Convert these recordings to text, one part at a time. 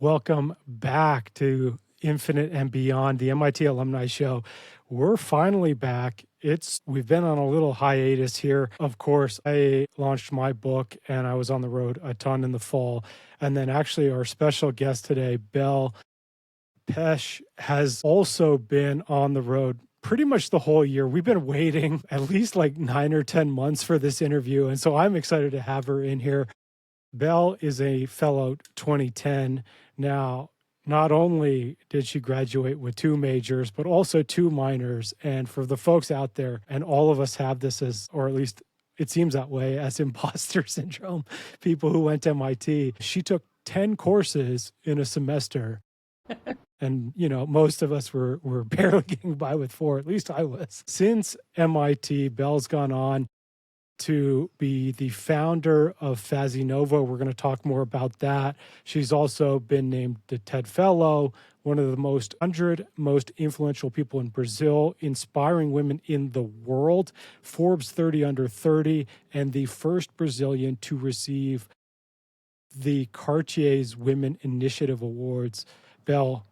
Welcome back to Infinite and Beyond, the MIT Alumni Show. We're finally back. We've been on a little hiatus here. Of course, I launched my book and I was on the road a ton in the fall. And then actually our special guest today, Bel Pesce, has also been on the road pretty much the whole year. We've been waiting at least like 9 or 10 months for this interview. And so I'm excited to have her in here. Bel is a fellow 2010. Now, not only did she graduate with 2 majors, but also 2 minors. And for the folks out there, and all of us have this as, or at least it seems that way, as imposter syndrome, people who went to MIT, she took 10 courses in a semester. And, most of us were barely getting by with 4, at least I was. Since MIT, Bel's gone on to be the founder of FaziNova. We're going to talk more about that. She's also been named the TED Fellow, one of the 100 most influential people in Brazil, inspiring women in the world, Forbes 30 under 30, and the first Brazilian to receive the Cartier's Women Initiative Awards. Bel,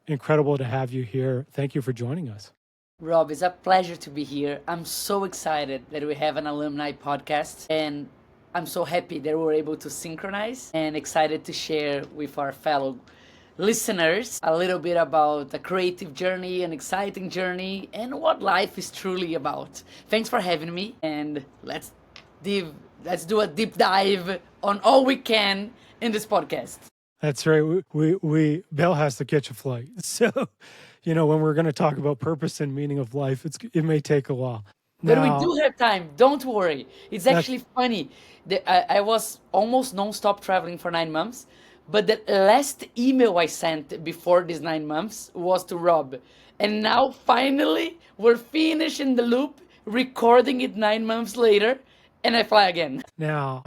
incredible to have you here. Thank you for joining us. Rob, it's a pleasure to be here. I'm so excited that we have an alumni podcast, and I'm so happy that we're able to synchronize and excited to share with our fellow listeners a little bit about a creative journey, an exciting journey, and what life is truly about. Thanks for having me, and let's do a deep dive on all we can in this podcast. That's right. Bel has to catch a flight. So, when we're going to talk about purpose and meaning of life, it may take a while. But we do have time. Don't worry. It's actually funny. I was almost non-stop traveling for 9 months, but the last email I sent before these 9 months was to Rob. And now, finally, we're finishing the loop, recording it 9 months later, and I fly again. Now,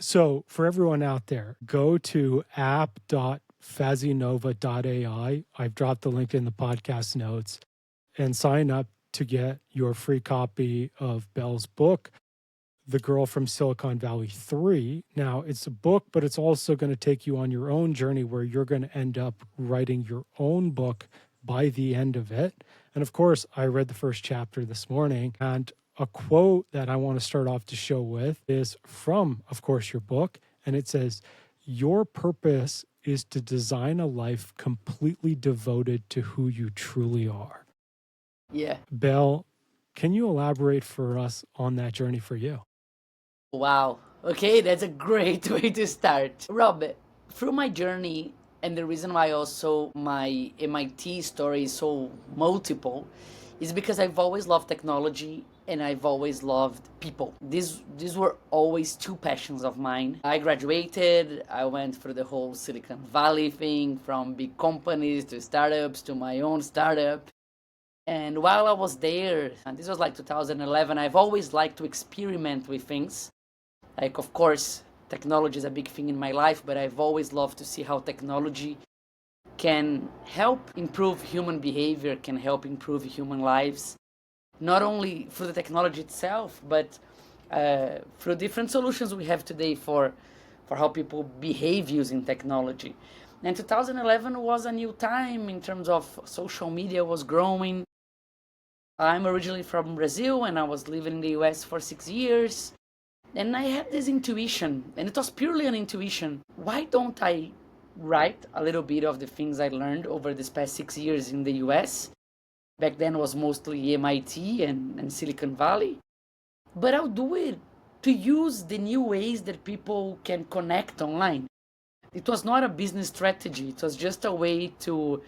So for everyone out there, go to app.fazinova.ai. I've dropped the link in the podcast notes and sign up to get your free copy of Bel's book, The Girl from Silicon Valley 3. Now, it's a book, but it's also going to take you on your own journey where you're going to end up writing your own book by the end of it. And of course, I read the first chapter this morning, and a quote that I want to start off the show with is from, of course, your book. And it says, "Your purpose is to design a life completely devoted to who you truly are." Yeah. Bel, can you elaborate for us on that journey for you? Wow. Okay, that's a great way to start. Rob, through my journey, and the reason why also my MIT story is so multiple, is because I've always loved technology and I've always loved people. These were always 2 passions of mine. I graduated, I went through the whole Silicon Valley thing, from big companies to startups to my own startup. And while I was there, and this was like 2011, I've always liked to experiment with things. Like, of course, technology is a big thing in my life, but I've always loved to see how technology can help improve human behavior, can help improve human lives, not only through the technology itself, but through different solutions we have today for how people behave using technology. And 2011 was a new time in terms of social media was growing. I'm originally from Brazil, and I was living in the US for 6 years. And I had this intuition, and it was purely an intuition. Why don't I write a little bit of the things I learned over this past 6 years in the US? Back then was mostly MIT and Silicon Valley. But I'll do it to use the new ways that people can connect online. It was not a business strategy. It was just a way to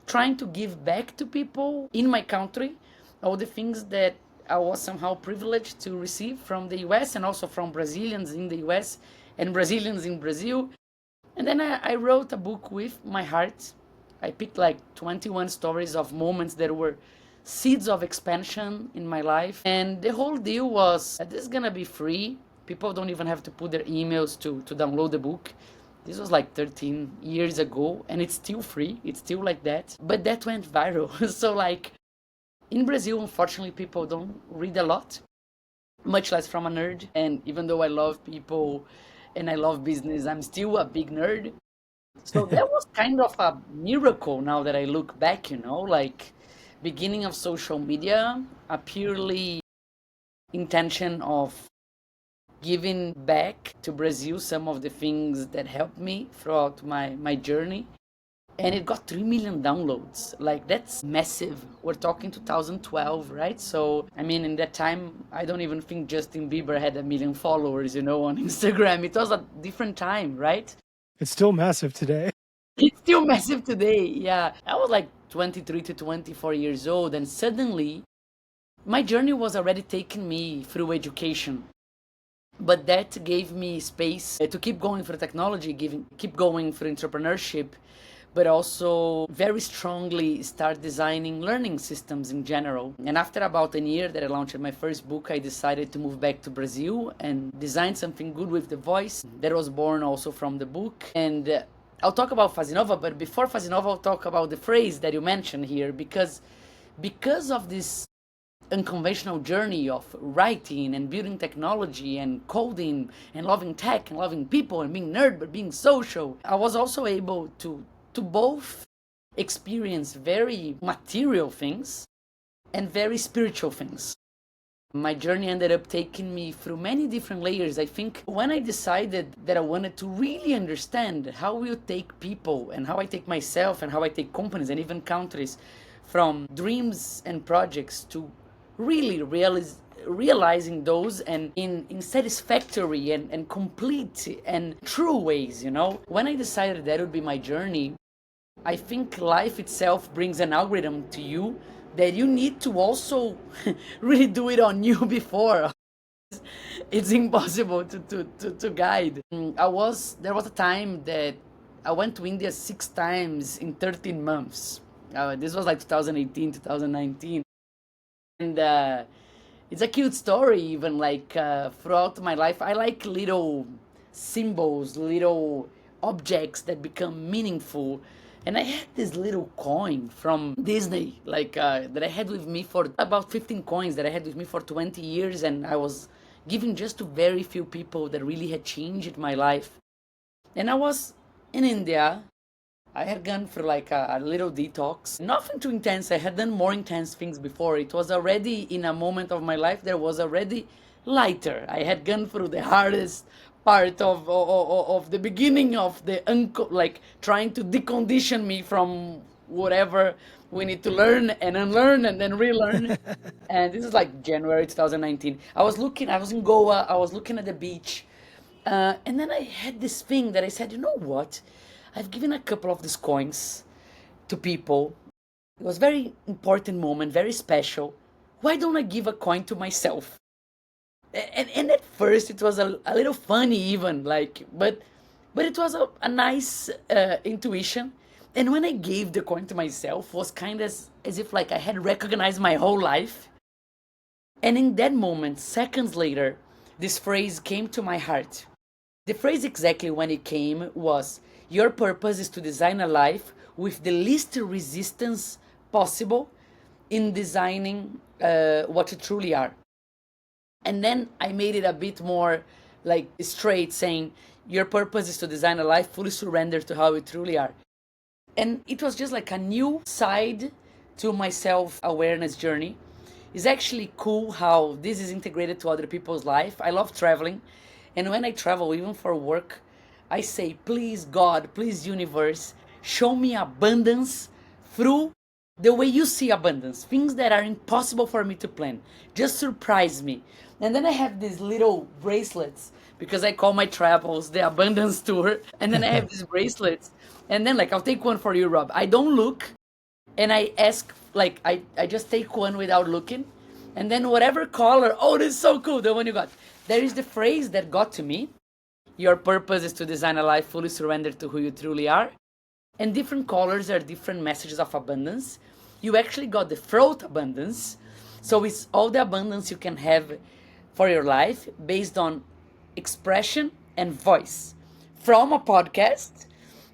trying to give back to people in my country all the things that I was somehow privileged to receive from the US and also from Brazilians in the US and Brazilians in Brazil. And then I wrote a book with my heart. I picked like 21 stories of moments that were seeds of expansion in my life. And the whole deal was, this is gonna be free. People don't even have to put their emails to download the book. This was like 13 years ago, and it's still free. It's still like that. But that went viral. So like, in Brazil, unfortunately, people don't read a lot, much less from a nerd. And even though I love people and I love business, I'm still a big nerd. So that was kind of a miracle now that I look back, like beginning of social media, a purely intention of giving back to Brazil some of the things that helped me throughout my journey. And it got 3 million downloads. Like, that's massive. We're talking 2012, right? So, I mean, in that time, I don't even think Justin Bieber had 1 million followers, on Instagram. It was a different time, right? It's still massive today. It's still massive today. Yeah. I was like 23 to 24 years old, and suddenly my journey was already taking me through education. But that gave me space to keep going for technology, keep going for entrepreneurship, but also very strongly start designing learning systems in general. And after about a year that I launched my first book, I decided to move back to Brazil and design something good with the voice that was born also from the book. And I'll talk about FaziNova, but before FaziNova, I'll talk about the phrase that you mentioned here, because of this unconventional journey of writing and building technology and coding and loving tech and loving people and being nerd but being social, I was also able to both experience very material things and very spiritual things. My journey ended up taking me through many different layers. I think when I decided that I wanted to really understand how we take people and how I take myself and how I take companies and even countries from dreams and projects to really realizing those and in satisfactory and complete and true ways, when I decided that would be my journey, I think life itself brings an algorithm to you that you need to also really do it on you before. It's impossible to guide. There was a time that I went to India 6 times in 13 months. This was like 2018, 2019. And it's a cute story, even like throughout my life. I like little symbols, little objects that become meaningful. And I had this little coin from Disney, like that I had with me for about 15 coins that I had with me for 20 years. And I was giving just to very few people that really had changed my life. And I was in India. I had gone for like a little detox. Nothing too intense. I had done more intense things before. It was already in a moment of my life that was already lighter. I had gone through the hardest part of the beginning of the like trying to decondition me from whatever we need to learn and unlearn and then relearn. And this is like January 2019. I was in Goa. I was looking at the beach. And then I had this thing that I said, you know what? I've given a couple of these coins to people. It was a very important moment, very special. Why don't I give a coin to myself? And at first it was a little funny even, like, but it was a nice intuition. And when I gave the coin to myself, was kind of as if like I had recognized my whole life. And in that moment, seconds later, this phrase came to my heart. The phrase exactly when it came was, your purpose is to design a life with the least resistance possible in designing what you truly are. And then I made it a bit more like straight, saying, your purpose is to design a life fully surrendered to how you truly are. And it was just like a new side to my self-awareness journey. It's actually cool how this is integrated to other people's life. I love traveling. And when I travel, even for work, I say, please God, please universe, show me abundance through the way you see abundance. Things that are impossible for me to plan. Just surprise me. And then I have these little bracelets because I call my travels the abundance tour. And then I have these bracelets. And then like, I'll take one for you, Rob. I don't look and I ask, like, I just take one without looking. And then whatever color, oh, this is so cool, the one you got. There is the phrase that got to me. Your purpose is to design a life fully surrendered to who you truly are. And different colors are different messages of abundance. You actually got the throat abundance. So it's all the abundance you can have for your life based on expression and voice. From a podcast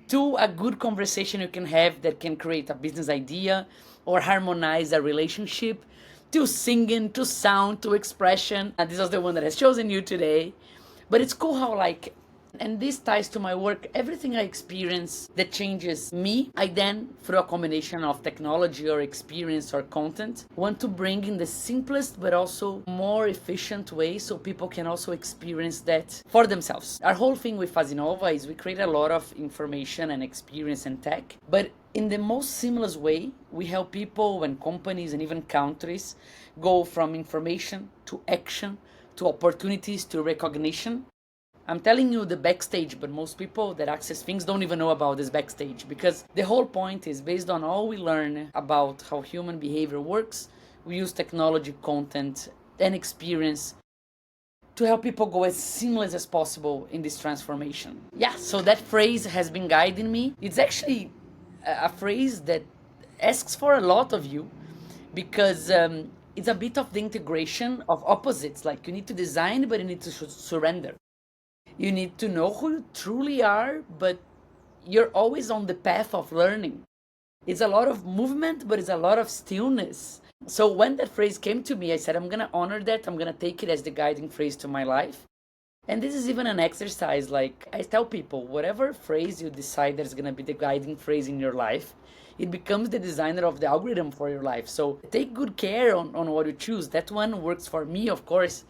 to a good conversation you can have that can create a business idea or harmonize a relationship, to singing, to sound, to expression. And this is the one that has chosen you today. But it's cool how like And this ties to my work. Everything I experience that changes me, I then, through a combination of technology or experience or content, want to bring in the simplest but also more efficient way so people can also experience that for themselves. Our whole thing with FaziNova is we create a lot of information and experience and tech, but in the most seamless way, we help people and companies and even countries go from information to action to opportunities to recognition. I'm telling you the backstage, but most people that access things don't even know about this backstage, because the whole point is based on all we learn about how human behavior works. We use technology, content, and experience to help people go as seamless as possible in this transformation. Yeah, so that phrase has been guiding me. It's actually a phrase that asks for a lot of you, because it's a bit of the integration of opposites. Like, you need to design, but you need to surrender. You need to know who you truly are, but you're always on the path of learning. It's a lot of movement, but it's a lot of stillness. So when that phrase came to me, I said, I'm going to honor that. I'm going to take it as the guiding phrase to my life. And this is even an exercise. Like, I tell people, whatever phrase you decide that's going to be the guiding phrase in your life, it becomes the designer of the algorithm for your life. So take good care on what you choose. That one works for me, of course.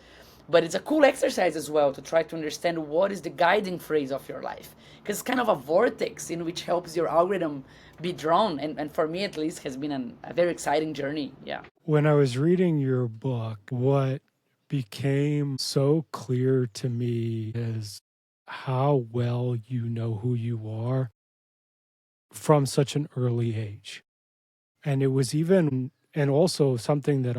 But it's a cool exercise as well to try to understand what is the guiding phrase of your life. Because it's kind of a vortex in which helps your algorithm be drawn. And for me, at least, has been a very exciting journey. Yeah. When I was reading your book, what became so clear to me is how well you know who you are from such an early age. And it was even, and also something that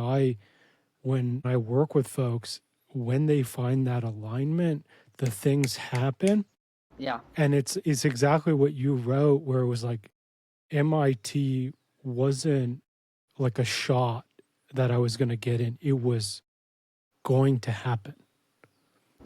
when I work with folks, when they find that alignment, the things happen. Yeah. And it's exactly what you wrote, where it was like MIT wasn't like a shot that I was going to get in. It was going to happen.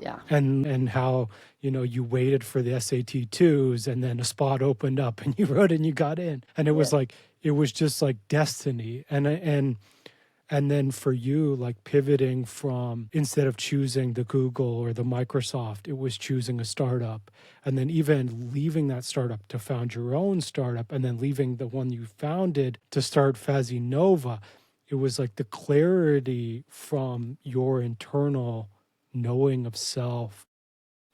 Yeah. And how, you waited for the SAT twos and then a spot opened up and you wrote and you got in. And it was like, it was just like destiny. And then for you, like pivoting from, instead of choosing the Google or the Microsoft, it was choosing a startup. And then even leaving that startup to found your own startup, and then leaving the one you founded to start FaziNova. It was like the clarity from your internal knowing of self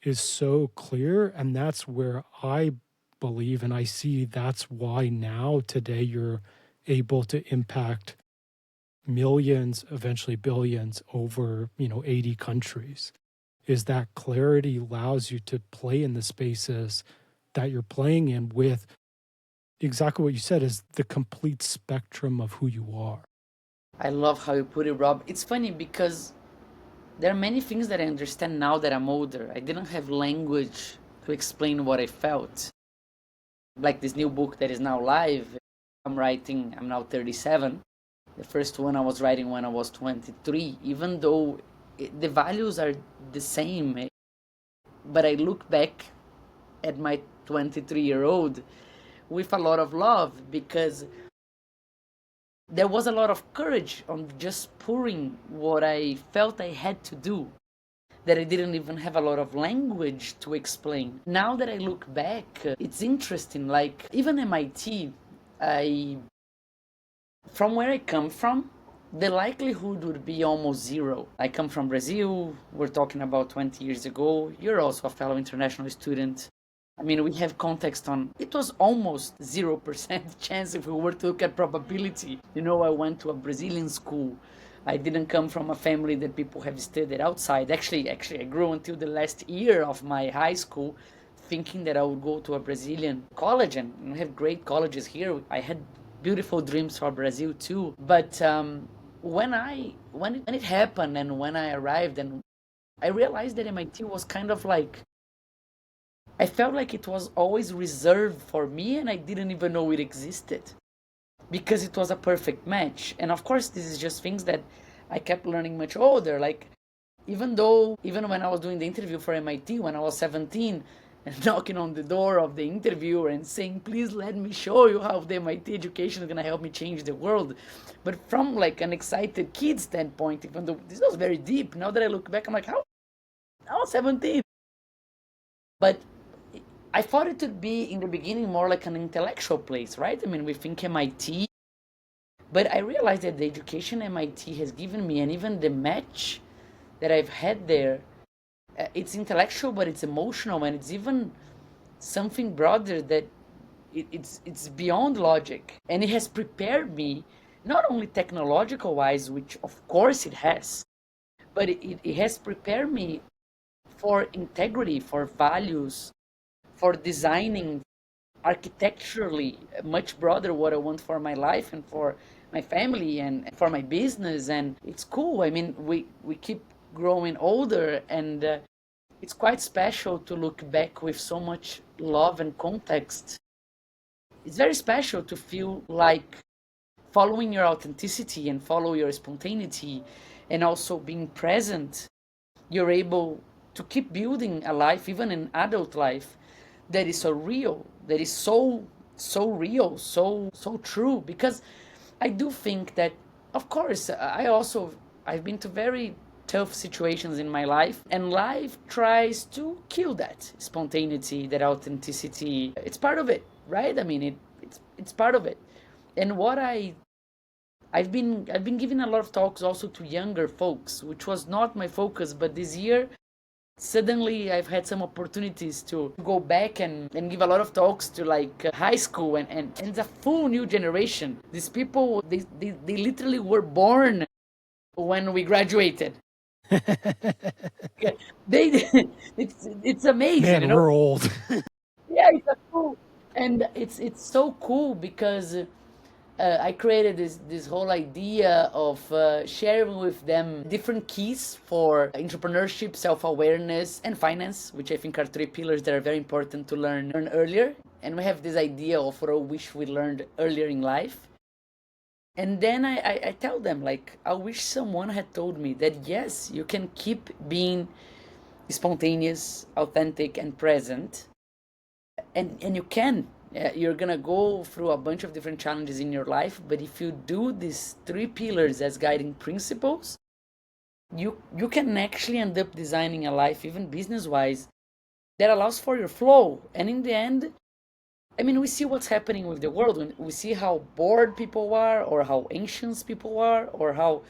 is so clear. And that's where I believe, and I see that's why now today you're able to impact millions, eventually billions over, 80 countries, is that clarity allows you to play in the spaces that you're playing in with exactly what you said, is the complete spectrum of who you are. I love how you put it, Rob. It's funny because there are many things that I understand now that I'm older. I didn't have language to explain what I felt. Like this new book that is now live, I'm now 37. The first one I was writing when I was 23, even though the values are the same. But I look back at my 23-year-old with a lot of love, because there was a lot of courage on just pouring what I felt I had to do, that I didn't even have a lot of language to explain. Now that I look back, it's interesting. Like, even MIT, from where I come from, the likelihood would be almost zero. I come from Brazil, we're talking about 20 years ago. You're also a fellow international student. I mean, we have context on, it was almost 0% chance if we were to look at probability. I went to a Brazilian school. I didn't come from a family that people have studied outside. Actually, I grew until the last year of my high school thinking that I would go to a Brazilian college, and we have great colleges here. I had beautiful dreams for Brazil too. But when it happened and when I arrived, and I realized that MIT was kind of like, I felt like it was always reserved for me, and I didn't even know it existed, because it was a perfect match. And of course, this is just things that I kept learning much older. Like, even when I was doing the interview for MIT when I was 17, and knocking on the door of the interviewer and saying, please let me show you how the MIT education is going to help me change the world. But from like an excited kid standpoint, even though this was very deep, now that I look back, I'm like, how? I was 17. But I thought it would be in the beginning more like an intellectual place, right? I mean, we think MIT, but I realized that the education MIT has given me, and even the match that I've had there, it's intellectual, but it's emotional, and it's even something broader that it's beyond logic, and it has prepared me not only technological wise, which of course it has, but it has prepared me for integrity, for values, for designing architecturally much broader what I want for my life and for my family and for my business. And it's cool. I mean, we keep growing older, and it's quite special to look back with so much love and context. It's very special to feel like following your authenticity and follow your spontaneity and also being present, you're able to keep building a life, even an adult life, that is so real, that is so real, so true. Because I do think that, of course, I've been to very tough situations in my life, and life tries to kill that spontaneity, that authenticity. It's part of it, right? I mean, it's part of it. And what I've been giving a lot of talks also to younger folks, which was not my focus, but this year suddenly I've had some opportunities to go back and give a lot of talks to like high school, and it's a full new generation. These people, they literally were born when we graduated. Yeah, they it's amazing, Man, we're old. Yeah, it's a cool, and it's so cool because I created this whole idea of sharing with them different keys for entrepreneurship, self awareness, and finance, which I think are three pillars that are very important to learn earlier. And we have this idea of what I wish we learned earlier in life. And then I tell them, like, I wish someone had told me that yes, you can keep being spontaneous, authentic, and present, and you can. You're gonna go through a bunch of different challenges in your life, but if you do these three pillars as guiding principles, you can actually end up designing a life, even business wise, that allows for your flow. And in the end, I mean, we see what's happening with the world. We see how bored people are, or how anxious people are, or how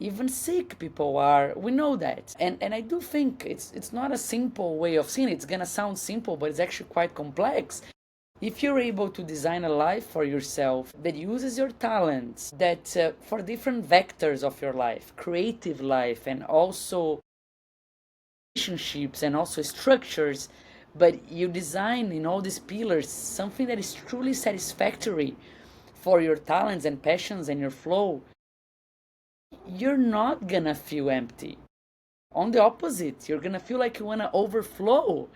even sick people are. We know that. And I do think it's not a simple way of seeing it. It's gonna sound simple, but it's actually quite complex. If you're able to design a life for yourself that uses your talents, that for different vectors of your life, creative life, and also relationships and also structures, but you design in all these pillars something that is truly satisfactory for your talents and passions and your flow, you're not gonna feel empty. On the opposite, you're gonna feel like you wanna overflow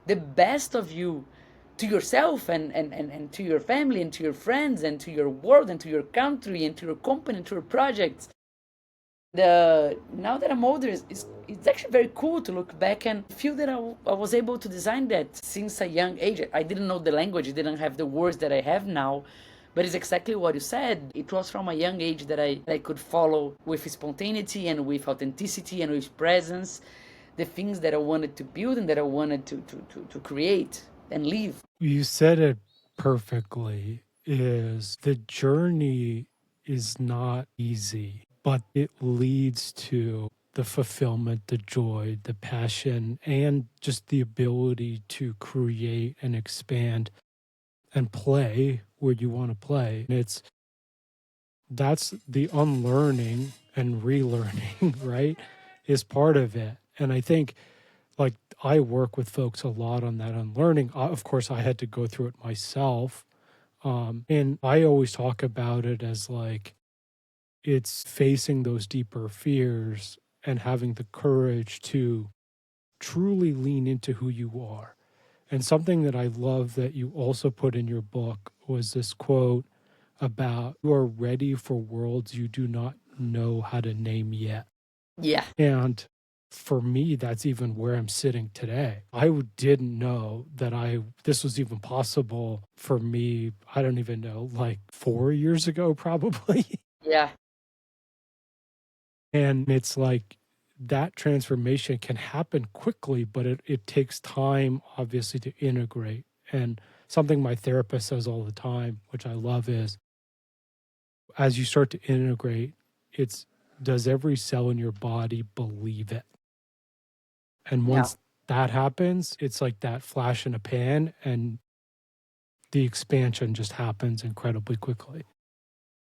the best of you to yourself and to your family and to your friends and to your world and to your country and to your company and to your projects. Now that I'm older, it's actually very cool to look back and feel that I was able to design that since a young age. I didn't know the language, I didn't have the words that I have now, but it's exactly what you said. It was from a young age that I could follow with spontaneity and with authenticity and with presence the things that I wanted to build and that I wanted to create and live. You said it perfectly, is the journey is not easy, but it leads to the fulfillment, the joy, the passion, and just the ability to create and expand and play where you want to play. And that's the unlearning and relearning, right? Is part of it. And I think like I work with folks a lot on that unlearning. Of course, I had to go through it myself. And I always talk about it as like it's facing those deeper fears and having the courage to truly lean into who you are. And something that I love that you also put in your book was this quote about you are ready for worlds you do not know how to name yet. Yeah. And for me, that's even where I'm sitting today. Didn't know that this was even possible for me. I don't even know, like 4 years ago, probably. Yeah. And it's like that transformation can happen quickly, but it takes time, obviously, to integrate. And something my therapist says all the time, which I love, is as you start to integrate, it's does every cell in your body believe it? And Yeah. once that happens, it's like that flash in a pan, and the expansion just happens incredibly quickly.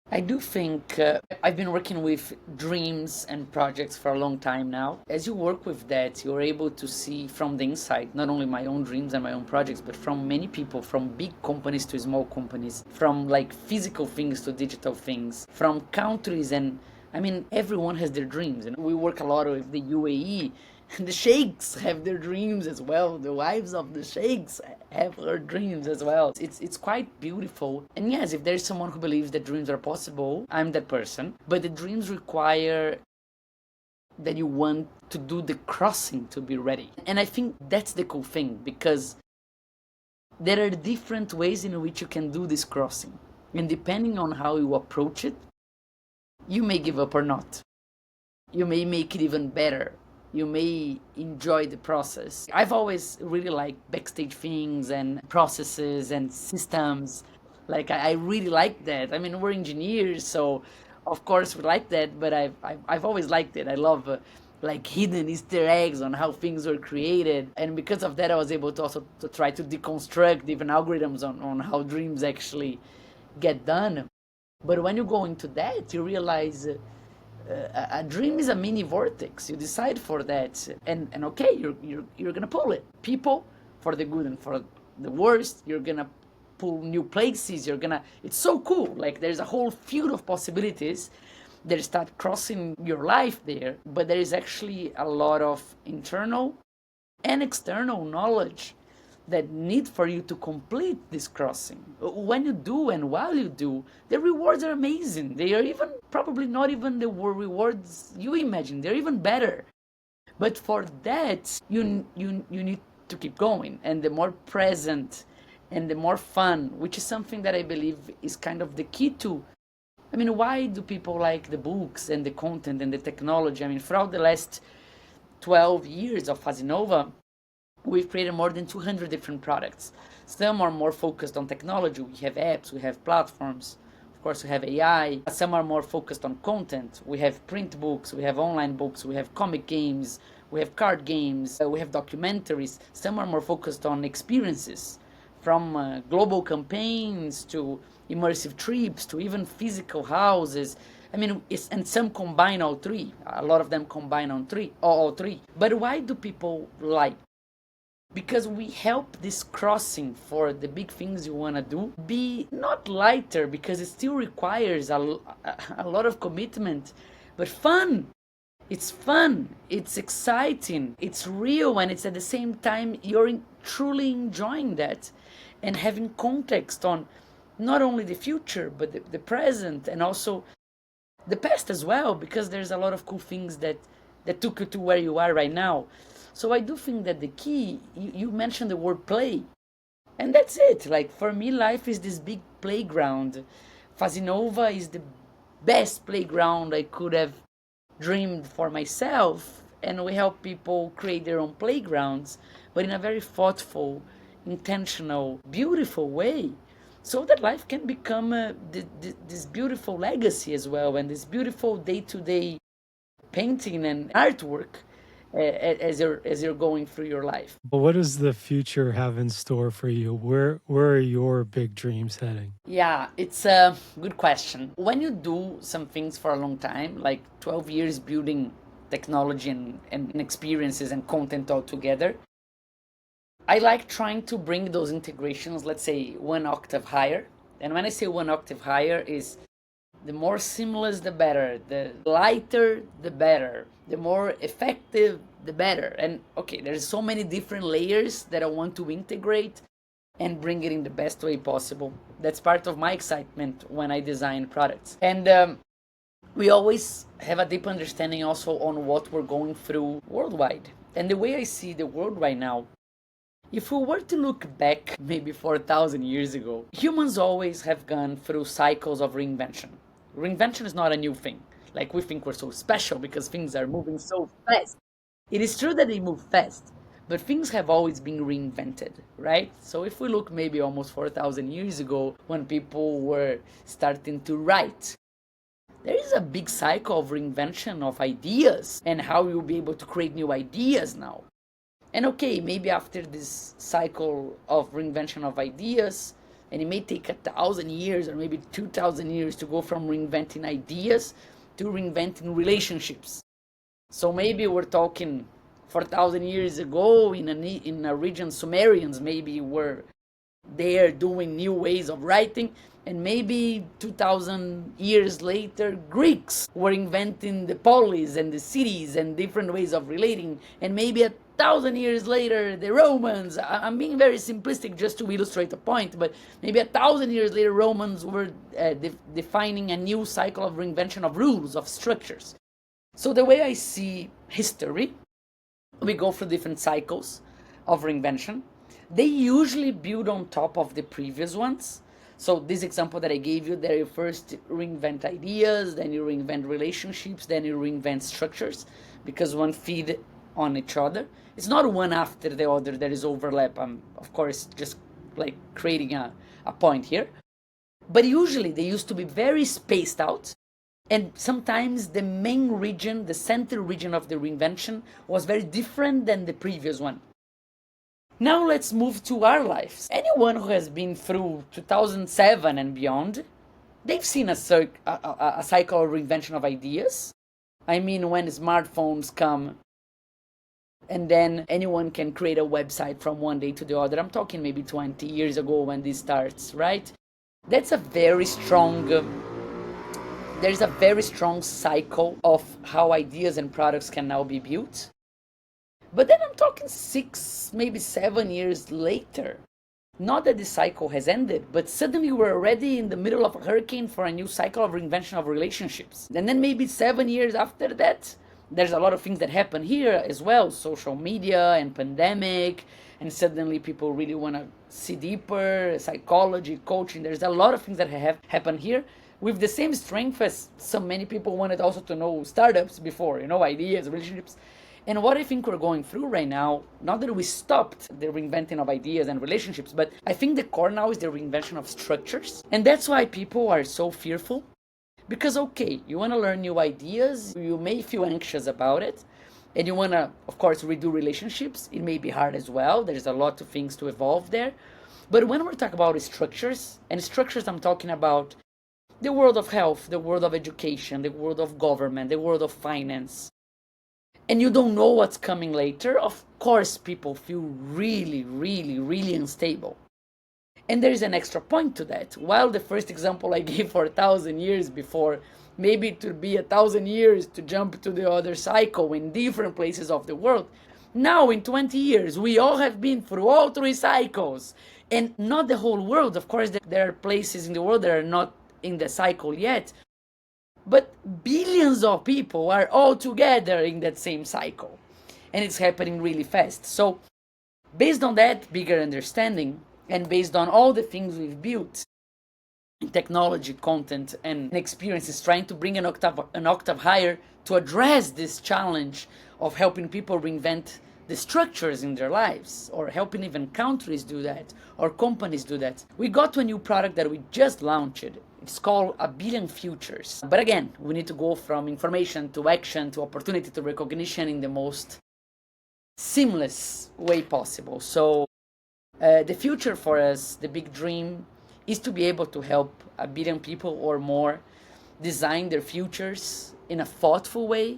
I do think I've been working with dreams and projects for a long time now. As you work with that, you're able to see from the inside, not only my own dreams and my own projects, but from many people, from big companies to small companies, from like physical things to digital things, from countries. And I mean, everyone has their dreams. And we work a lot with the UAE. And the sheikhs have their dreams as well. The wives of the sheikhs have their dreams as well. It's quite beautiful. And yes, if there's someone who believes that dreams are possible, I'm that person. But the dreams require that you want to do the crossing to be ready. And I think that's the cool thing, because there are different ways in which you can do this crossing. And depending on how you approach it, you may give up or not. You may make it even better. You may enjoy the process. I've always really liked backstage things and processes and systems. Like I really like that. I mean, we're engineers, so of course we like that. But I've always liked it. I love like hidden Easter eggs on how things were created, and because of that, I was able to also to try to deconstruct even algorithms on how dreams actually get done. But when you go into that, you realize a dream is a mini vortex. You decide for that, and okay, you're gonna pull it. People, for the good and for the worst, you're gonna pull new places. You're gonna. It's so cool. Like there's a whole field of possibilities that start crossing your life there. But there is actually a lot of internal and external knowledge that need for you to complete this crossing. When you do and while you do, the rewards are amazing. They are even probably not even the rewards you imagine. They're even better. But for that, you need to keep going, and the more present and the more fun, which is something that I believe is kind of the key to. I mean, why do people like the books and the content and the technology? I mean, throughout the last 12 years of FaziNova, we've created more than 200 different products. Some are more focused on technology. We have apps, we have platforms. Of course, we have AI. Some are more focused on content. We have print books, we have online books, we have comic games, we have card games, we have documentaries. Some are more focused on experiences, from global campaigns to immersive trips to even physical houses. I mean, and some combine all three. A lot of them combine on all three. But why do people like? Because we help this crossing for the big things you want to do be not lighter, because it still requires a lot of commitment, but fun. It's fun, it's exciting, it's real, and it's at the same time you're truly enjoying that and having context on not only the future but the present, and also the past as well, because there's a lot of cool things that took you to where you are right now. So I do think that the key, you mentioned the word play, and that's it. Like for me, life is this big playground. FaziNova is the best playground I could have dreamed for myself, and we help people create their own playgrounds, but in a very thoughtful, intentional, beautiful way, so that life can become this beautiful legacy as well, and this beautiful day-to-day painting and artwork as you're going through your life. But what does the future have in store for you? Where are your big dreams heading? Yeah, it's a good question. When you do some things for a long time, like 12 years building technology and experiences and content all together, I like trying to bring those integrations, let's say, one octave higher. And when I say one octave higher, is the more seamless, the better. The lighter, the better. The more effective, the better. And okay, there's so many different layers that I want to integrate and bring it in the best way possible. That's part of my excitement when I design products. And we always have a deep understanding also on what we're going through worldwide. And the way I see the world right now, if we were to look back maybe 4,000 years ago, humans always have gone through cycles of reinvention. Reinvention is not a new thing. Like we think we're so special because things are moving so fast. It is true that they move fast, but things have always been reinvented, right? So if we look maybe almost 4,000 years ago when people were starting to write, there is a big cycle of reinvention of ideas and how you'll be able to create new ideas now. And okay, maybe after this cycle of reinvention of ideas, and it may take 1,000 years or maybe 2,000 years to go from reinventing ideas to reinventing relationships. So maybe we're talking 4,000 years ago in a region, Sumerians maybe were there doing new ways of writing, and maybe 2,000 years later Greeks were inventing the polis and the cities and different ways of relating, and maybe 1,000 years later the Romans, I'm being very simplistic just to illustrate a point, but maybe 1,000 years later Romans were defining a new cycle of reinvention of rules, of structures. So the way I see history, we go through different cycles of reinvention. They usually build on top of the previous ones. So this example that I gave you, there you first reinvent ideas, then you reinvent relationships, then you reinvent structures, because one feed on each other. It's not one after the other, there is overlap. I'm, of course, just like creating a point here. But usually they used to be very spaced out. And sometimes the main region, the center region of the reinvention was very different than the previous one. Now let's move to our lives. Anyone who has been through 2007 and beyond, they've seen a cycle of reinvention of ideas. I mean, when smartphones come and then anyone can create a website from one day to the other. I'm talking maybe 20 years ago when this starts, right? That's a very strong... there's a very strong cycle of how ideas and products can now be built. But then I'm talking 6, maybe 7 years later. Not that the cycle has ended, but suddenly we're already in the middle of a hurricane for a new cycle of reinvention of relationships. And then maybe 7 years after that, there's a lot of things that happen here as well. Social media and pandemic, and suddenly people really want to see deeper, psychology, coaching. There's a lot of things that have happened here with the same strength as so many people wanted also to know startups before, ideas, relationships. And what I think we're going through right now, not that we stopped the reinventing of ideas and relationships, but I think the core now is the reinvention of structures. And that's why people are so fearful. Because, okay, you want to learn new ideas, you may feel anxious about it, and you want to, of course, redo relationships. It may be hard as well. There's a lot of things to evolve there. But when we're talking about structures, and structures I'm talking about the world of health, the world of education, the world of government, the world of finance, and you don't know what's coming later, of course people feel really, really, really unstable. And there is an extra point to that. While the first example I gave for 1,000 years before, maybe it would be 1,000 years to jump to the other cycle in different places of the world, now in 20 years we all have been through all 3 cycles. And not the whole world, of course, there are places in the world that are not in the cycle yet, but billions of people are all together in that same cycle, and it's happening really fast. So based on that bigger understanding, and based on all the things we've built in technology, content, and experiences, trying to bring an octave higher to address this challenge of helping people reinvent the structures in their lives, or helping even countries do that, or companies do that, we got to a new product that we just launched. It's called 1 billion futures. But again, we need to go from information to action to opportunity to recognition in the most seamless way possible. So the future for us, the big dream, is to be able to help 1 billion people or more design their futures in a thoughtful way,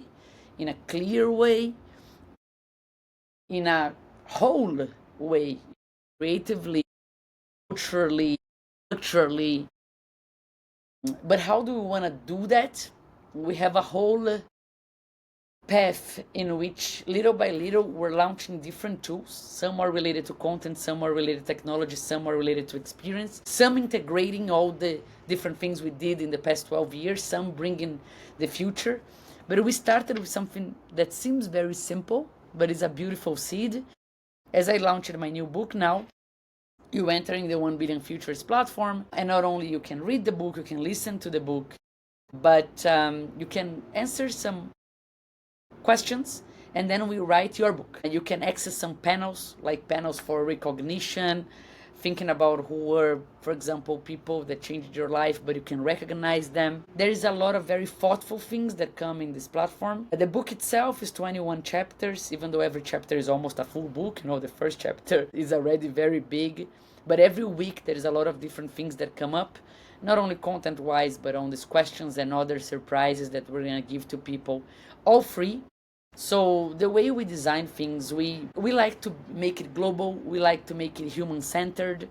in a clear way, in a whole way, creatively, culturally, structurally. But how do we want to do that? We have a whole path in which little by little we're launching different tools. Some are related to content, some are related to technology, some are related to experience, some integrating all the different things we did in the past 12 years, some bringing the future. But we started with something that seems very simple, but is a beautiful seed. As I launched my new book now, you enter in the 1 billion futures platform, and not only you can read the book, you can listen to the book, but you can answer some questions, and then we write your book. And you can access some panels, like panels for recognition, thinking about who were, for example, people that changed your life, but you can recognize them. There is a lot of very thoughtful things that come in this platform. The book itself is 21 chapters, even though every chapter is almost a full book. The first chapter is already very big. But every week there is a lot of different things that come up, not only content-wise, but on these questions and other surprises that we're gonna give to people, all free. So the way we design things, we like to make it global, we like to make it human-centered.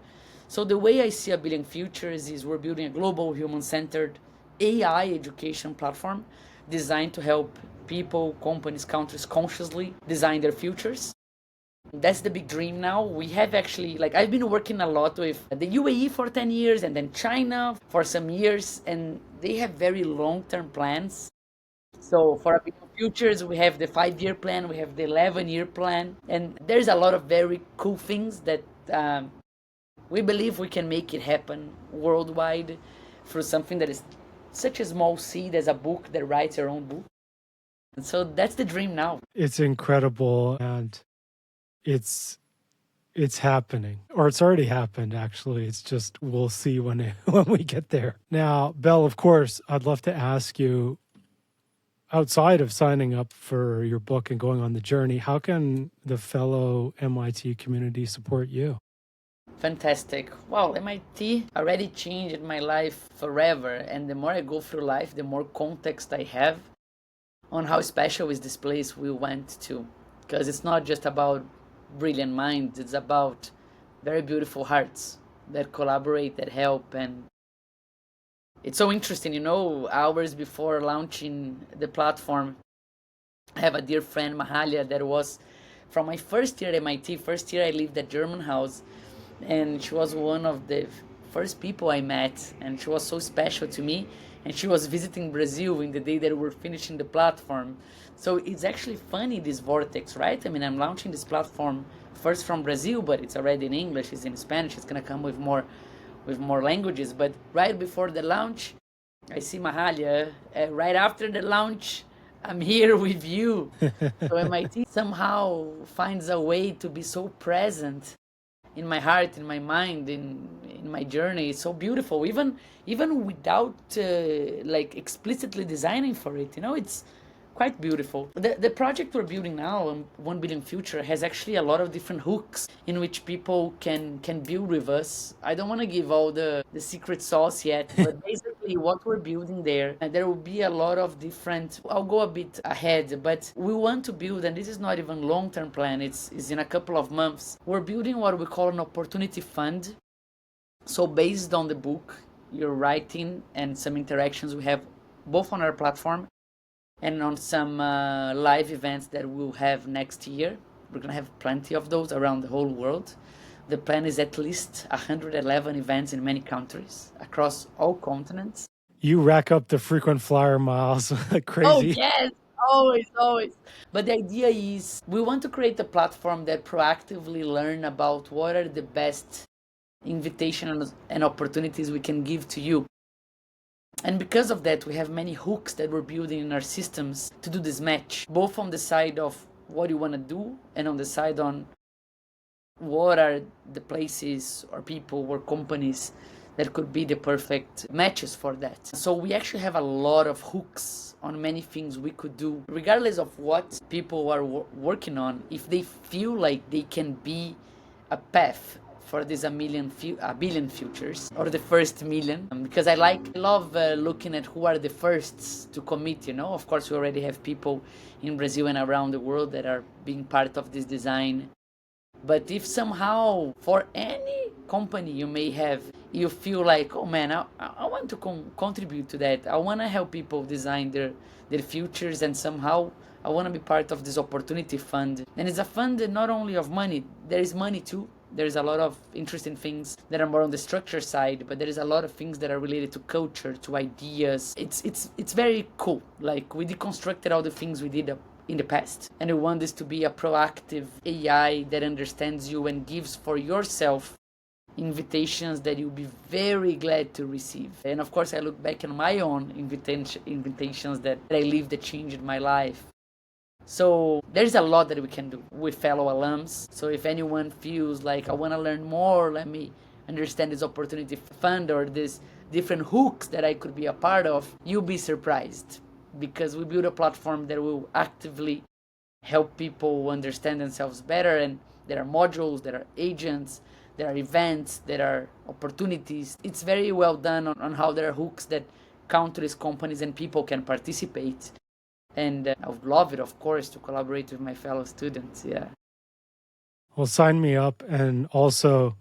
So the way I see A Billion Futures is we're building a global human-centered AI education platform designed to help people, companies, countries consciously design their futures. That's the big dream now. We have actually, like, I've been working a lot with the UAE for 10 years and then China for some years, and they have very long-term plans. So for A Billion Futures, we have the 5-year plan, we have the 11-year plan, and there's a lot of very cool things that we believe we can make it happen worldwide through something that is such a small seed as a book that writes your own book. And so that's the dream now. It's incredible, and it's happening, or it's already happened. Actually, it's just we'll see when when we get there. Now, Bel, of course, I'd love to ask you, outside of signing up for your book and going on the journey, how can the fellow MIT community support you? Fantastic. Well, MIT already changed my life forever, and the more I go through life, the more context I have on how special is this place we went to. Because it's not just about brilliant minds, it's about very beautiful hearts that collaborate, that help. And it's so interesting, hours before launching the platform, I have a dear friend, Mahalia, that was from my first year at MIT. First year I lived at German House, and she was one of the first people I met, and she was so special to me. And she was visiting Brazil in the day that we were finishing the platform. So it's actually funny, this vortex, right? I mean, I'm launching this platform first from Brazil, but it's already in English, it's in Spanish, it's gonna come with more languages. But right before the launch, I see Mahalia. Right after the launch, I'm here with you. So MIT somehow finds a way to be so present in my heart, in my mind, in my journey. It's so beautiful, even without like explicitly designing for it. It's quite beautiful. The project we're building now, 1 Billion Future, has actually a lot of different hooks in which people can build with us. I don't want to give all the secret sauce yet, but basically what we're building there will be a lot of different. I'll go a bit ahead, but we want to build, and this is not even long-term plan, it's in a couple of months. We're building what we call an opportunity fund. So based on the book you're writing and some interactions we have both on our platform and on some live events that we'll have next year. We're going to have plenty of those around the whole world. The plan is at least 111 events in many countries across all continents. You rack up the frequent flyer miles like Oh, crazy. yes, always. But the idea is we want to create a platform that proactively learn about what are the best invitations and opportunities we can give to you. And because of that, we have many hooks that we're building in our systems to do this match, both on the side of what you want to do and on the side on what are the places or people or companies that could be the perfect matches for that. So we actually have a lot of hooks on many things we could do, regardless of what people are working on. If they feel like they can be a path for this a billion futures, or the first million, because I love looking at who are the firsts to commit. Of course we already have people in Brazil and around the world that are being part of this design, but if somehow for any company you feel like, oh man, I want to contribute to that, I want to help people design their futures, and somehow I want to be part of this opportunity fund. And it's a fund not only of money, there is money too. There's a lot of interesting things that are more on the structure side, but there is a lot of things that are related to culture, to ideas. It's very cool. Like, we deconstructed all the things we did in the past, and we want this to be a proactive AI that understands you and gives for yourself invitations that you'll be very glad to receive. And of course, I look back on my own invitations that I lived that changed my life. So there's a lot that we can do with fellow alums. So if anyone feels like I want to learn more, let me understand this opportunity fund or this different hooks that I could be a part of, you'll be surprised because we build a platform that will actively help people understand themselves better. And there are modules, there are agents, there are events, there are opportunities. It's very well done on how there are hooks that countless companies and people can participate. And I would love it, of course, to collaborate with my fellow students. Yeah. Well, sign me up. And also,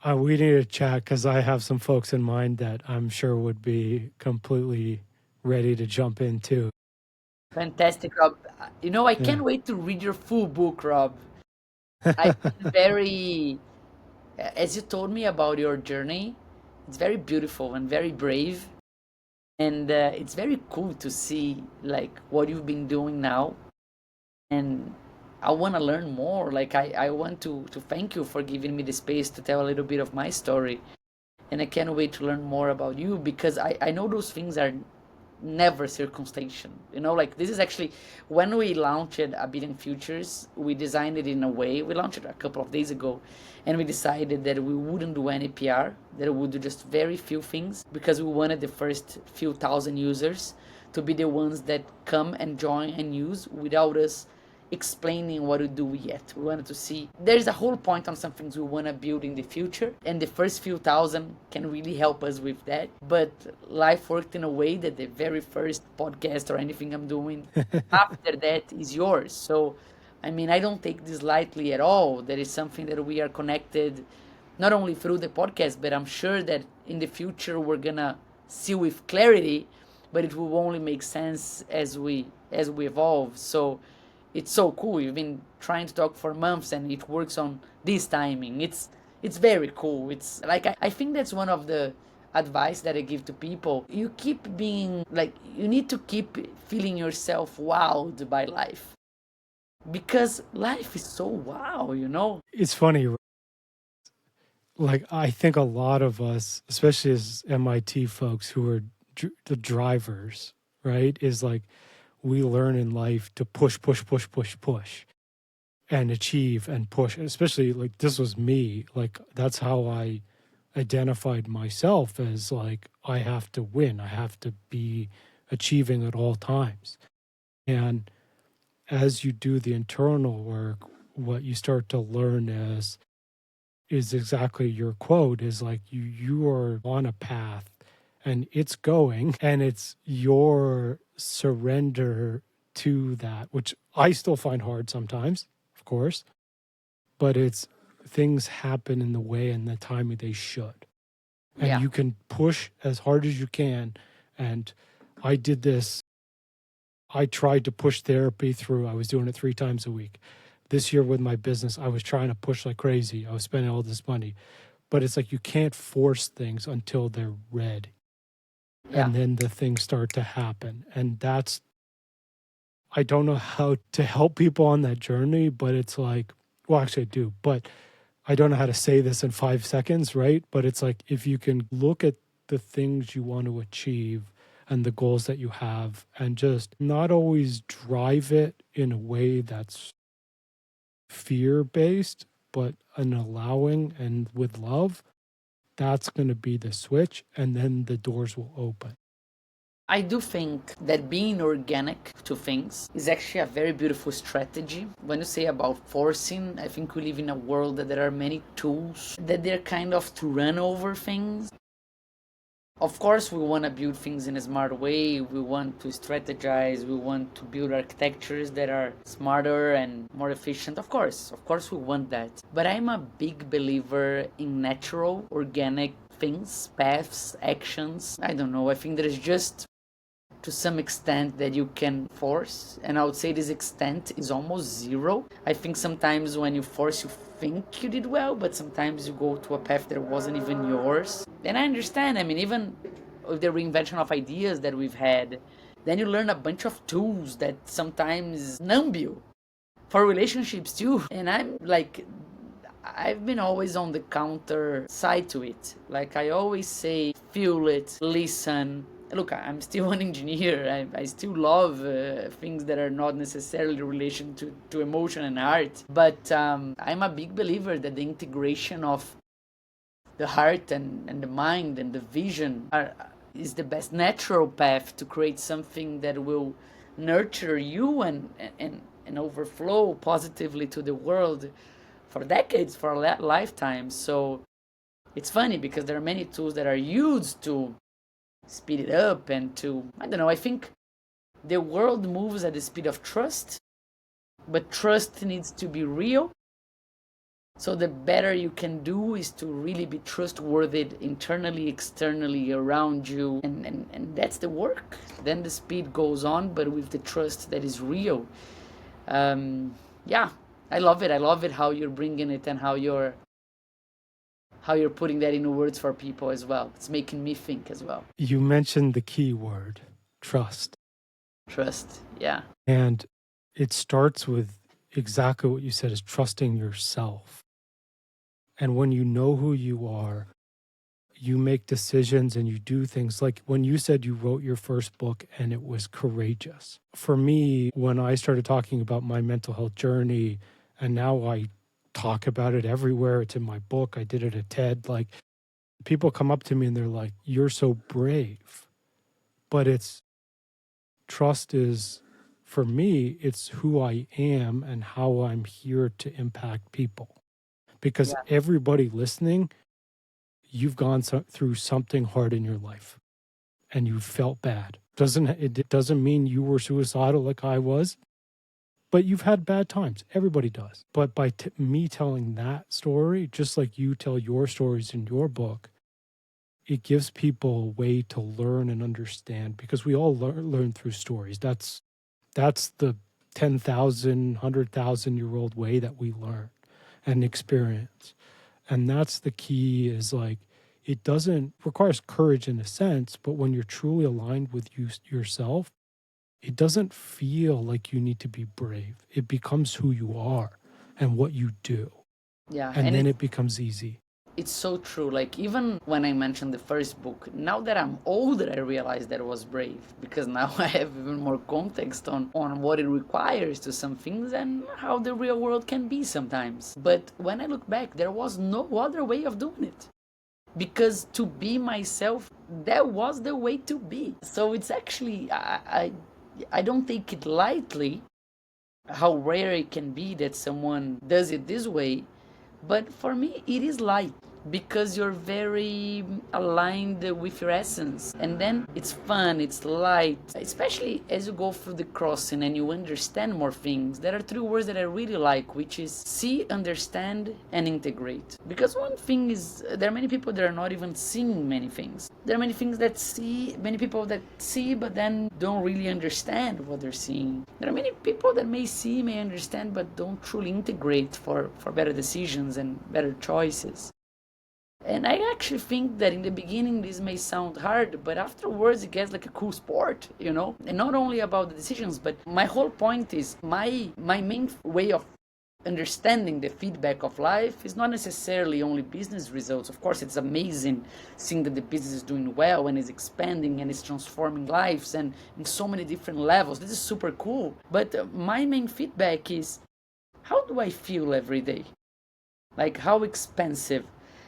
we need to chat because I have some folks in mind that I'm sure would be completely ready to jump in too. Fantastic, Rob. I Yeah. can't wait to read your full book, Rob. I've been very, as you told me about your journey, it's very beautiful and very brave. And it's very cool to see like what you've been doing now. And I want to learn more. Like I want to thank you for giving me the space to tell a little bit of my story. And I can't wait to learn more about you because I know those things are never circumstantial. Like this is actually when we launched A Billion Futures, we designed it in a way. We launched it a couple of days ago, and we decided that we wouldn't do any PR, that we would do just very few things because we wanted the first few thousand users to be the ones that come and join and use without us explaining what we do yet. We wanted to see there's a whole point on some things we want to build in the future, and the first few thousand can really help us with that. But life worked in a way that the very first podcast or anything I'm doing after that is yours. So, I mean, I don't take this lightly at all. That is something that we are connected not only through the podcast, but I'm sure that in the future we're gonna see with clarity, but it will only make sense as we evolve. So it's so cool. You've been trying to talk for months and it works on this timing. It's very cool. It's like I think that's one of the advice that I give to people. You keep being like you need to keep feeling yourself wowed by life. Because life is so wow. It's funny. Like, I think a lot of us, especially as MIT folks who are the drivers, right, is like we learn in life to push, push, push, push, push and achieve and push. Especially like this was me. Like, that's how I identified myself as like, I have to win, I have to be achieving at all times. And as you do the internal work, what you start to learn is exactly your quote is like you are on a path and it's going and it's your surrender to that, which I still find hard sometimes, of course, but it's things happen in the way and the time they should. And Yeah. you can push as hard as you can. And I did this. I tried to push therapy through. I was doing it 3 times a week. This year with my business, I was trying to push like crazy. I was spending all this money. But it's like you can't force things until they're ready. Yeah. And then the things start to happen. And that's, I don't know how to help people on that journey, but it's like, well, actually I do, but I don't know how to say this in 5 seconds, right? But it's like if you can look at the things you want to achieve and the goals that you have and just not always drive it in a way that's fear-based, but an allowing and with love, that's going to be the switch, and then the doors will open. I do think that being organic to things is actually a very beautiful strategy. When you say about forcing, I think we live in a world that there are many tools that they're kind of to run over things. Of course, we want to build things in a smart way. We want to strategize. We want to build architectures that are smarter and more efficient. Of course, we want that. But I'm a big believer in natural, organic things, paths, actions. I don't know. I think there's just to some extent that you can force, and I would say this extent is almost zero. I think sometimes when you force, you think you did well, but sometimes you go to a path that wasn't even yours. And I understand, I mean, even with the reinvention of ideas that we've had, then you learn a bunch of tools that sometimes numb you for relationships too. And I'm like, I've been always on the counter side to it. Like I always say, feel it, listen. Look, I'm still an engineer. I still love things that are not necessarily relation to emotion and art. But I'm a big believer that the integration of the heart and the mind and the vision is the best natural path to create something that will nurture you and overflow positively to the world for decades, for a lifetime. So it's funny because there are many tools that are used to speed it up and to, I don't know, I think the world moves at the speed of trust, but trust needs to be real. So the better you can do is to really be trustworthy internally, externally, around you. And that's the work. Then the speed goes on, but with the trust that is real. Yeah, I love it. I love it how you're bringing it and how you're putting that into words for people as well. It's making me think as well. You mentioned the key word, trust. Trust, yeah. And it starts with exactly what you said, is trusting yourself. And when you know who you are, you make decisions and you do things like when you said you wrote your first book and it was courageous. For me, when I started talking about my mental health journey, and now I talk about it everywhere, it's in my book, I did it at TED, like people come up to me and they're like, "You're so brave." But it's trust is, for me, it's who I am and how I'm here to impact people. Because Yeah. everybody listening, you've gone through something hard in your life and you felt bad. It doesn't mean you were suicidal like I was, but you've had bad times. Everybody does. But by me telling that story, just like you tell your stories in your book, it gives people a way to learn and understand, because we all learn through stories. That's the 10,000, 100,000-year-old way that we learn and experience. And that's the key, is like, it doesn't requires courage in a sense, but when you're truly aligned with yourself, it doesn't feel like you need to be brave. It becomes who you are and what you do. Yeah, And and then it becomes easy. it's so true. Like even when I mentioned the first book, now that I'm older, I realized that it was brave because now I have even more context on what it requires to some things and how the real world can be sometimes. But when I look back, there was no other way of doing it. Because to be myself, that was the way to be. So it's actually I don't take it lightly how rare it can be that someone does it this way, but for me it is light because you're very aligned with your essence, and then it's fun, it's light, especially as you go through the crossing and you understand more things. There are three words that I really like, which is see, understand, and integrate. Because one thing is, there are many people that are not even seeing many things. There are many things that see, many people that see but then don't really understand what they're seeing. There are many people that may see, may understand, but don't truly integrate for better decisions and better choices. And I actually think that in the beginning this may sound hard, but afterwards it gets like a cool sport, you know? And not only about the decisions, but my whole point is my main way of understanding the feedback of life is not necessarily only business results. Of course, it's amazing seeing that the business is doing well and is expanding and is transforming lives and in so many different levels. This is super cool. But my main feedback is, how do I feel every day? Like how expansive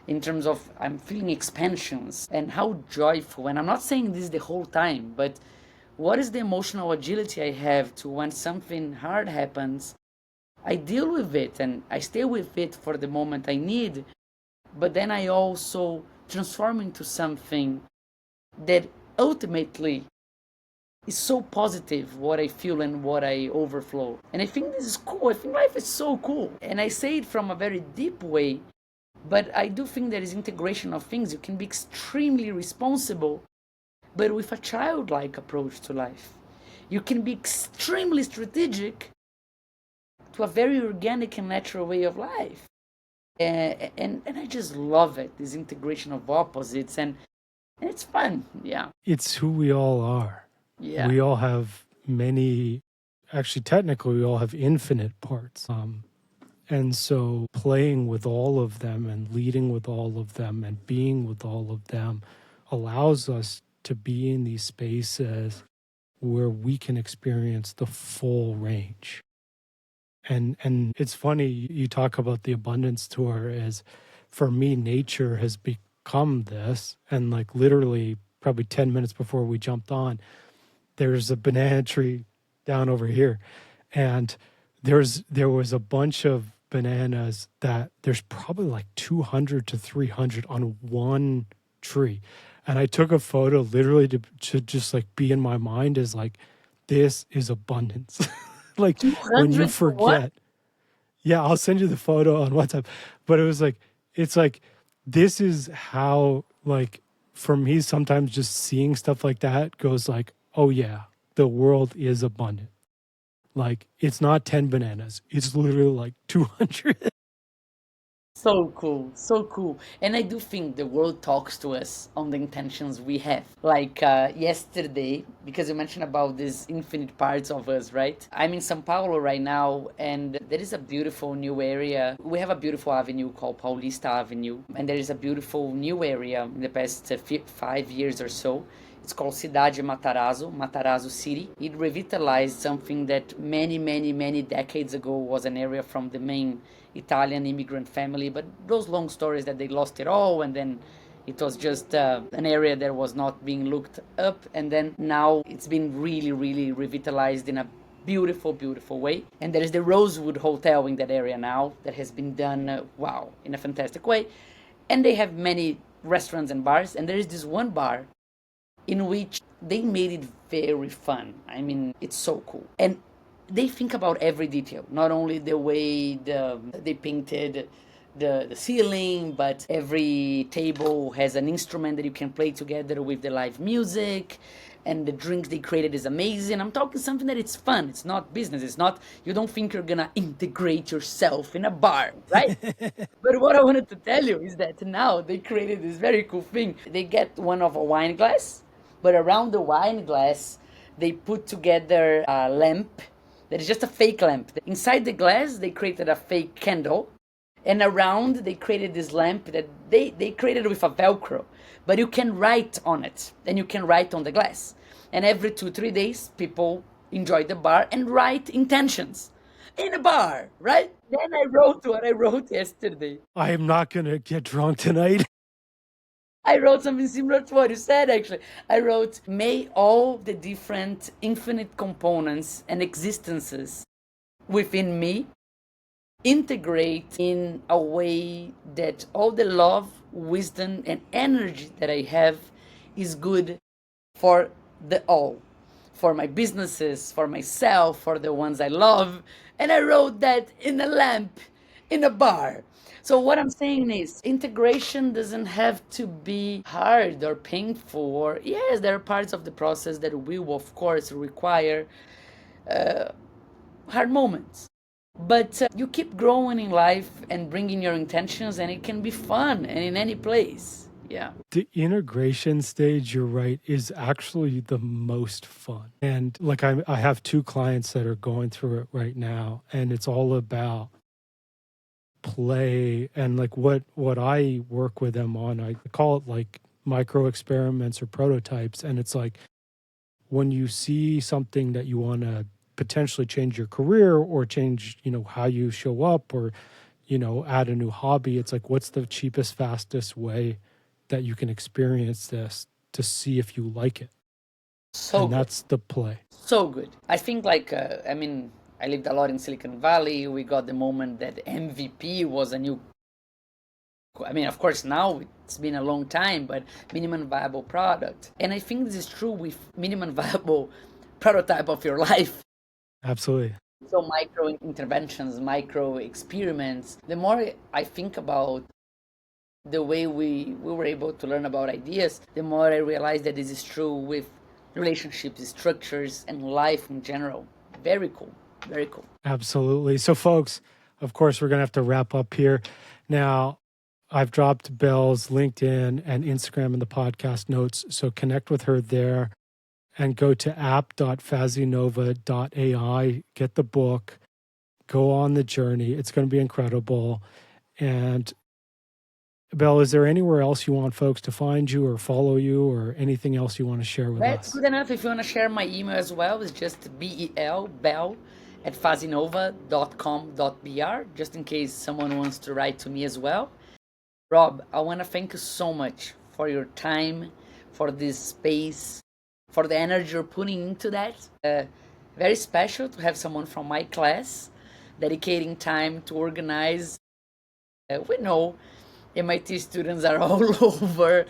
in terms of I'm feeling expansions and how joyful. And I'm not saying this the whole time, but what is the emotional agility I have to when something hard happens, I deal with it and I stay with it for the moment I need, but then I also transform into something that ultimately is so positive, what I feel and what I overflow. And I think this is cool. I think life is so cool. And I say it from a very deep way, but I do think there is integration of things. You can be extremely responsible, but with a childlike approach to life. You can be extremely strategic to a very organic and natural way of life. And I just love it, this integration of opposites, and it's fun. Yeah. It's who we all are. Yeah. We all have many, actually, technically, we all have infinite parts. And so playing with all of them and leading with all of them and being with all of them allows us to be in these spaces where we can experience the full range. And it's funny you talk about the abundance tour. Is for me, nature has become this, and like literally probably 10 minutes before we jumped on, there's a banana tree down over here, and there was a bunch of bananas that there's probably like 200 to 300 on one tree. And I took a photo literally to just like be in my mind as like, this is abundance. Like when you 200 to what? forget, yeah, I'll send you the photo on WhatsApp. But it was like, it's like, this is how, like, for me, sometimes just seeing stuff like that goes like, oh yeah, the world is abundant. Like, it's not 10 bananas, it's literally like 200. So cool, so cool. And I do think the world talks to us on the intentions we have. Like yesterday, because you mentioned about these infinite parts of us, right? I'm in São Paulo right now, and there is a beautiful new area. We have a beautiful avenue called Paulista Avenue, and there is a beautiful new area in the past 5 years or so. It's called Cidade Matarazzo, Matarazzo City. It revitalized something that many, many, many decades ago was an area from the main Italian immigrant family, but those long stories that they lost it all, and then it was just an area that was not being looked up, and then now it's been really, really revitalized in a beautiful, beautiful way. And there is the Rosewood Hotel in that area now that has been done, wow, in a fantastic way. And they have many restaurants and bars, and there is this one bar in which they made it very fun. I mean, it's so cool. And they think about every detail, not only the way they painted the ceiling, but every table has an instrument that you can play together with the live music. And the drinks they created is amazing. I'm talking something that it's fun. It's not business. It's not, you don't think you're gonna integrate yourself in a bar, right? But what I wanted to tell you is that now they created this very cool thing. They get one of a wine glass, but around the wine glass, they put together a lamp that is just a fake lamp. Inside the glass, they created a fake candle. And around, they created this lamp that they created with a Velcro. But you can write on it, and you can write on the glass. And every 2-3 days, people enjoy the bar and write intentions in a bar, right? Then I wrote what I wrote yesterday. I am not going to get drunk tonight. I wrote something similar to what you said, actually. I wrote, may all the different infinite components and existences within me integrate in a way that all the love, wisdom, and energy that I have is good for the all, for my businesses, for myself, for the ones I love. And I wrote that in a lamp, in a bar. So what I'm saying is integration doesn't have to be hard or painful, or yes, there are parts of the process that will of course require hard moments. But you keep growing in life and bringing your intentions, and it can be fun and in any place. Yeah. The integration stage, you're right, is actually the most fun. And like I have two clients that are going through it right now, and it's all about play. And like what I work with them on, I call it like micro experiments or prototypes. And it's like when you see something that you want to potentially change your career or change, how you show up, or, add a new hobby, it's like, what's the cheapest, fastest way that you can experience this to see if you like it? So And good. that's the play. So good. I think I lived a lot in Silicon Valley. We got the moment that MVP was a new, of course, now it's been a long time, but minimum viable product. And I think this is true with minimum viable prototype of your life. Absolutely. So micro interventions, micro experiments. The more I think about the way we were able to learn about ideas, the more I realize that this is true with relationships, structures, and life in general. Very cool. Very cool. Absolutely. So, folks, of course, we're going to have to wrap up here. Now, I've dropped Bel's LinkedIn and Instagram in the podcast notes, so connect with her there and go to app.fazinova.ai, get the book, Go on the journey. It's going to be incredible. And Bel, is there anywhere else you want folks to find you or follow you or anything else you want to share with That's us? good enough. If you want to share my email as well, it's just bel at fazinova.com.br, just in case someone wants to write to me as well. Rob, I want to thank you so much for your time, for this space, for the energy you're putting into that. Very special to have someone from my class dedicating time to organize. We know MIT students are all over.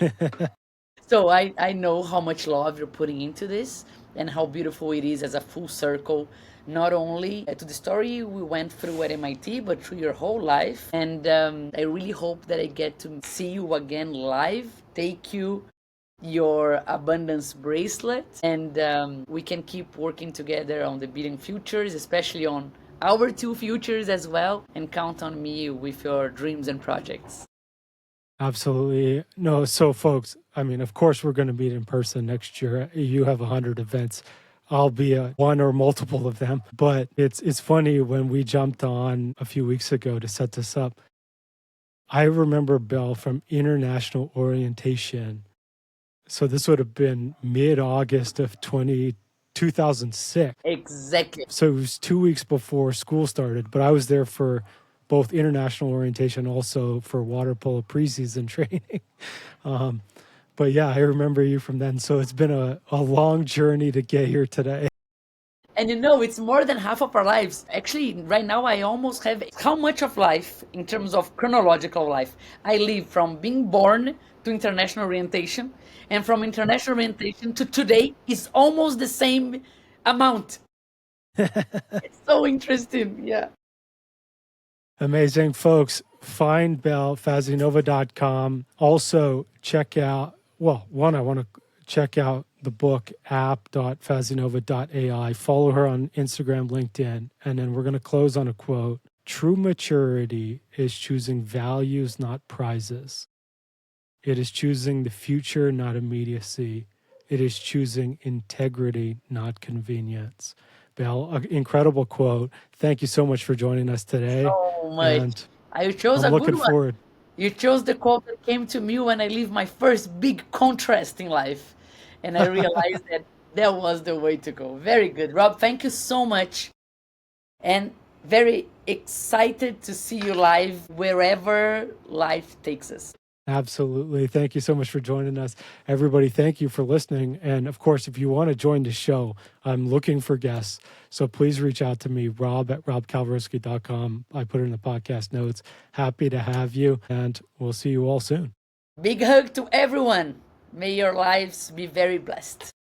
So I know how much love you're putting into this and how beautiful it is as a full circle, not only to the story we went through at MIT, but through your whole life. And I really hope that I get to see you again live, take you your abundance bracelet, and we can keep working together on the beating futures, especially on our two futures as well, and count on me with your dreams and projects. Absolutely. No, so folks, I mean, of course, we're going to meet in person next year. You have 100 events. I'll be at one or multiple of them. But it's funny, when we jumped on a few weeks ago to set this up, I remember Bel from international orientation. So this would have been mid-August of 2006. Exactly. So it was 2 weeks before school started, but I was there for both international orientation, also for water polo preseason training. But yeah, I remember you from then. So it's been a long journey to get here today. And you know, it's more than half of our lives. Actually, right now, I almost have how much of life, in terms of chronological life, I live from being born to international orientation, and from international orientation to today is almost the same amount. It's so interesting. Yeah. Amazing, folks. Find Bel, FaziNova.com. Also, check out, well, one, I want to check out the book app.fazinova.ai. Follow her on Instagram, LinkedIn. And then we're going to close on a quote. True maturity is choosing values, not prizes. It is choosing the future, not immediacy. It is choosing integrity, not convenience. Bel, an incredible quote. Thank you so much for joining us today. So much. And I chose I'm a good looking one. forward. You chose the quote that came to me when I lived my first big contrast in life. And I realized that that was the way to go. Very good. Rob, thank you so much. And very excited to see you live wherever life takes us. Absolutely. Thank you so much for joining us. Everybody, thank you for listening. And of course, if you want to join the show, I'm looking for guests. So please reach out to me, Rob at robkalwarowsky.com. I put it in the podcast notes. Happy to have you, and we'll see you all soon. Big hug to everyone. May your lives be very blessed.